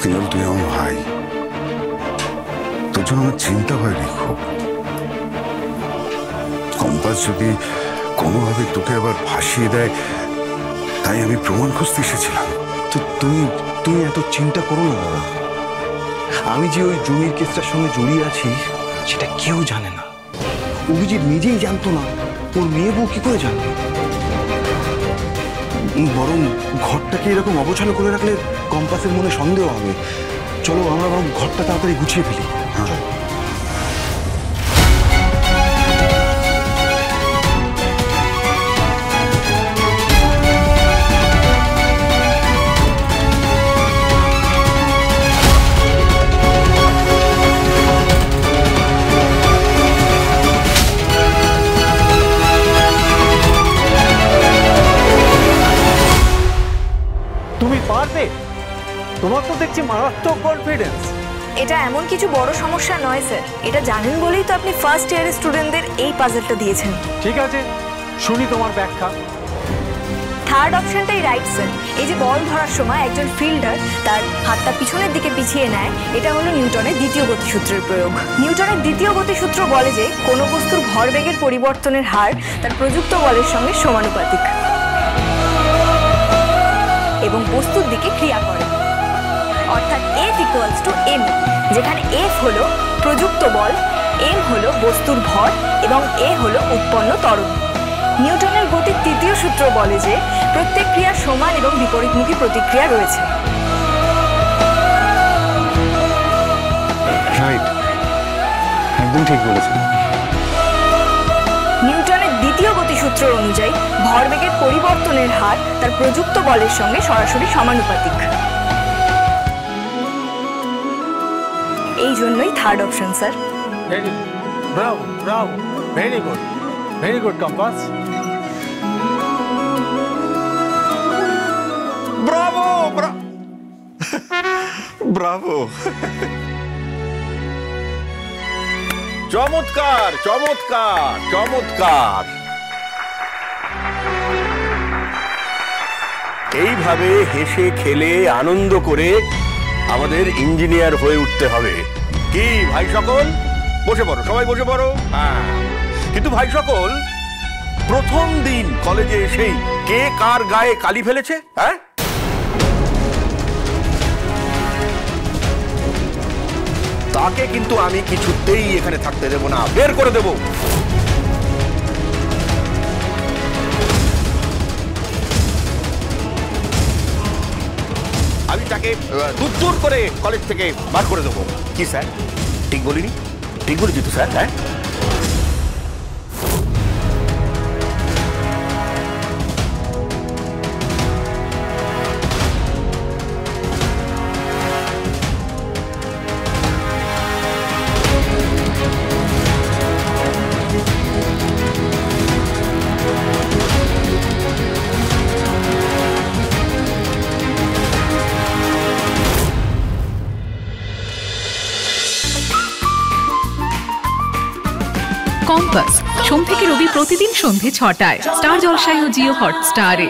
তিনল, তুই আমার ভাই, তোর জন্য আমার চিন্তা হয় রে খুব। কম্পাস যদি কোনোভাবে তোকে আবার ভাসিয়ে দেয়, তাই আমি প্রমাণ খুঁজতে এসেছিলাম। তো তুমি এত চিন্তা করো না বাবা। আমি যে ওই জমির কেসটার সঙ্গে জড়িয়ে আছি সেটা কেউ জানে না। অভিজিৎ নিজেই জানতো না, ওর মেয়ে বউ কি করে জানবে? বরং ঘরটাকে এরকম অগোছালো করে রাখলে কম্পাসের মনে সন্দেহ হবে। চলো আমরা বরং ঘরটা তাড়াতাড়ি গুছিয়ে ফেলি। হ্যাঁ, তুমি পারবে? তোমার তো দেখছি মারাত্মক কনফিডেন্স। এটা এমন কিছু বড় সমস্যা নয় স্যার, এটা জানেন বলেই তো আপনি ফার্স্ট ইয়ারের স্টুডেন্টদের এই পাজলটা দিয়েছেন। ঠিক আছে, শুনি তোমার ব্যাখ্যা। থার্ড অপশনটাই রাইট স্যার। এই যে বল ধরার সময় একজন ফিল্ডার তার হাতটা পিছনের দিকে পিছিয়ে নেয়, এটা হলো নিউটনের দ্বিতীয় গতিসূত্রের প্রয়োগ। নিউটনের দ্বিতীয় গতিসূত্র বলে যে কোনো বস্তুর ভরবেগের পরিবর্তনের হার তার প্রযুক্ত বলের সঙ্গে সমানুপাতিক এবং বস্তুর দিকে ক্রিয়া করে, অর্থাৎ F = m, যেখানে F হলো প্রযুক্ত বল, m হলো বস্তুর ভর এবং a হলো উৎপন্ন ত্বরণ। নিউটনের গতির তৃতীয় সূত্র বলে যে প্রত্যেক ক্রিয়ার সমান এবং বিপরীতমুখী প্রতিক্রিয়া রয়েছে। রাইট, একদম ঠিক বলেছেন। নিউটনের দ্বিতীয় গতিসূত্র অনুযায়ী ভরবেগের পরিবর্তনের হার তার প্রযুক্ত বলের সঙ্গে সরাসরি সমানুপাতিক। এই জন্যই third option sir. Very good, Bravo Bravo, very good, very good compass. Bravo Bravo. চমৎকার চমৎকার চমৎকার। এইভাবে হেসে খেলে আনন্দ করে আমাদের ইঞ্জিনিয়ার হয়ে উঠতে হবে। কি ভাই সকল, বসে পড়ো, সবাই বসে পড়ো। হ্যাঁ, কিন্তু ভাই সকল, প্রথম দিন কলেজে এসেই কে কার গায়ে কালি ফেলেছে? হ্যাঁ, তাকে কিন্তু আমি কিছুতেই এখানে থাকতে দেব না, বের করে দেব। আমি তাকে দূর করে কলেজ থেকে বার করে দেবো। কি স্যার, ঠিক বলিনি? ঠিক বলেছি তো স্যার? হ্যাঁ, কম্পাস সোম থেকে রবি প্রতিদিন সন্ধে ৬টায় স্টার জলসায় ও জিও হটস্টারে।